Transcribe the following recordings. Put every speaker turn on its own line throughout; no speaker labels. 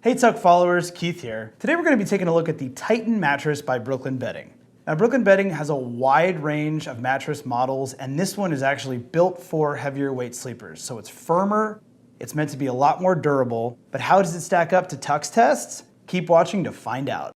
Hey Tuck followers, Keith here. Today we're going to be taking a look at the Titan Mattress by Brooklyn Bedding. Now Brooklyn Bedding has a wide range of mattress models, and this one is actually built for heavier weight sleepers. So it's firmer, it's meant to be a lot more durable, but how does it stack up to Tuck's tests? Keep watching to find out.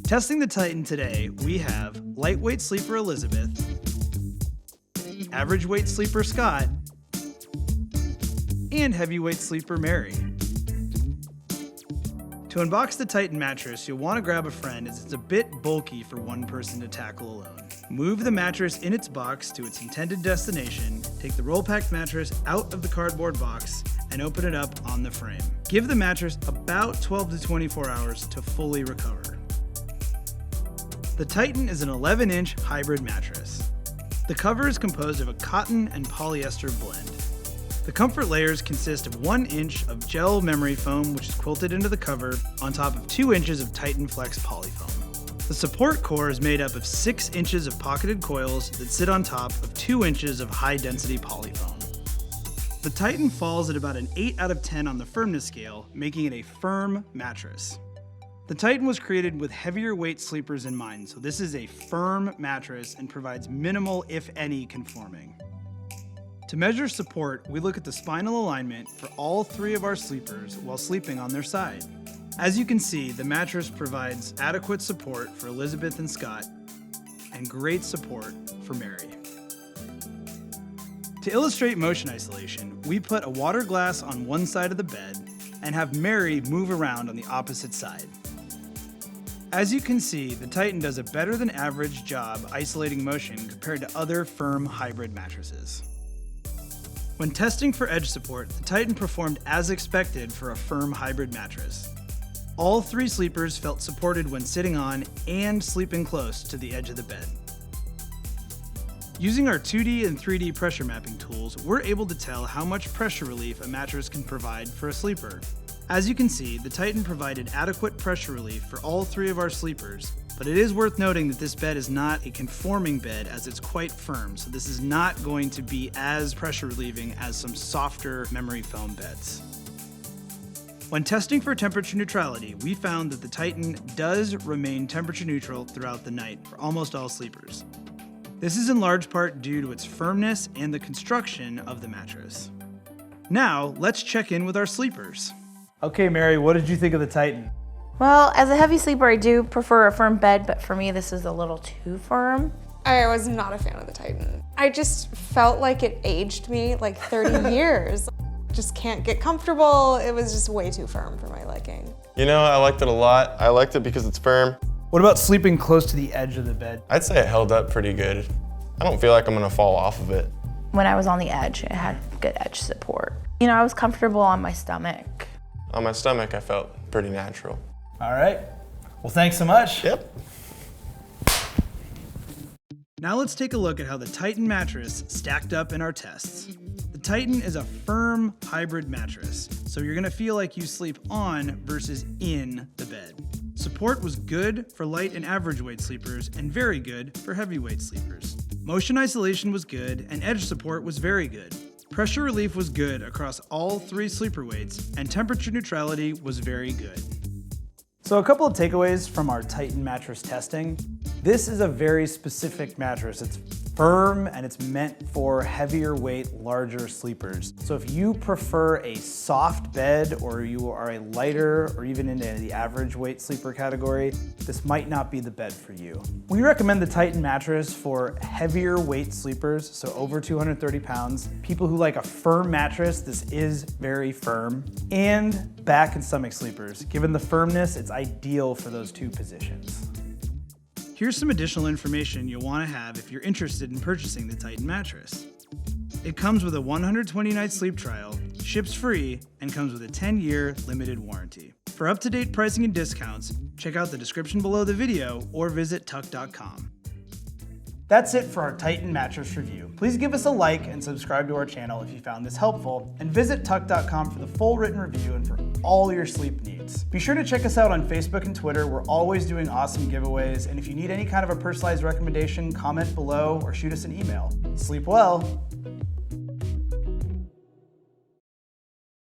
Testing the Titan today, we have lightweight sleeper Elizabeth, average weight sleeper Scott, and heavyweight sleeper Mary. To unbox the Titan mattress, you'll want to grab a friend as it's a bit bulky for one person to tackle alone. Move the mattress in its box to its intended destination, take the roll-packed mattress out of the cardboard box, and open it up on the frame. Give the mattress about 12 to 24 hours to fully recover. The Titan is an 11-inch hybrid mattress. The cover is composed of a cotton and polyester blend. The comfort layers consist of 1 inch of gel memory foam, which is quilted into the cover, on top of 2 inches of TitanFlex polyfoam. The support core is made up of 6 inches of pocketed coils that sit on top of 2 inches of high-density polyfoam. The Titan falls at about an 8 out of 10 on the firmness scale, making it a firm mattress. The Titan was created with heavier weight sleepers in mind, so this is a firm mattress and provides minimal, if any, conforming. To measure support, we look at the spinal alignment for all 3 of our sleepers while sleeping on their side. As you can see, the mattress provides adequate support for Elizabeth and Scott, and great support for Mary. To illustrate motion isolation, we put a water glass on one side of the bed and have Mary move around on the opposite side. As you can see, the Titan does a better than average job isolating motion compared to other firm hybrid mattresses. When testing for edge support, the Titan performed as expected for a firm hybrid mattress. All 3 sleepers felt supported when sitting on and sleeping close to the edge of the bed. Using our 2D and 3D pressure mapping tools, we're able to tell how much pressure relief a mattress can provide for a sleeper. As you can see, the Titan provided adequate pressure relief for all 3 of our sleepers, but it is worth noting that this bed is not a conforming bed as it's quite firm, so this is not going to be as pressure relieving as some softer memory foam beds. When testing for temperature neutrality, we found that the Titan does remain temperature neutral throughout the night for almost all sleepers. This is in large part due to its firmness and the construction of the mattress. Now, let's check in with our sleepers. Okay, Mary, what did you think of the Titan?
Well, as a heavy sleeper, I do prefer a firm bed, but for me, this is a little too firm.
I was not a fan of the Titan. I just felt like it aged me like 30 years. Just can't get comfortable. It was just way too firm for my liking.
You know, I liked it a lot. I liked it because it's firm.
What about sleeping close to the edge of the bed?
I'd say it held up pretty good. I don't feel like I'm gonna fall off of it.
When I was on the edge, it had good edge support. You know, I was comfortable on my stomach.
On my stomach, I felt pretty natural.
All right. Well, thanks so much.
Yep.
Now let's take a look at how the Titan mattress stacked up in our tests. The Titan is a firm hybrid mattress, so you're gonna feel like you sleep on versus in the bed. Support was good for light and average weight sleepers and very good for heavyweight sleepers. Motion isolation was good and edge support was very good. Pressure relief was good across all 3 sleeper weights, and temperature neutrality was very good. So a couple of takeaways from our Titan mattress testing. This is a very specific mattress. It's firm and it's meant for heavier weight, larger sleepers. So if you prefer a soft bed or you are a lighter or even into the average weight sleeper category, this might not be the bed for you. We recommend the Titan mattress for heavier weight sleepers, so over 230 pounds, people who like a firm mattress, this is very firm, and back and stomach sleepers. Given the firmness, it's ideal for those 2 positions. Here's some additional information you'll want to have if you're interested in purchasing the Titan mattress. It comes with a 120-night sleep trial, ships free, and comes with a 10-year limited warranty. For up-to-date pricing and discounts, check out the description below the video or visit tuck.com. That's it for our Titan mattress review. Please give us a like and subscribe to our channel if you found this helpful, and visit tuck.com for the full written review and for all your sleep needs. Be sure to check us out on Facebook and Twitter. We're always doing awesome giveaways, and if you need any kind of a personalized recommendation, comment below or shoot us an email. Sleep well.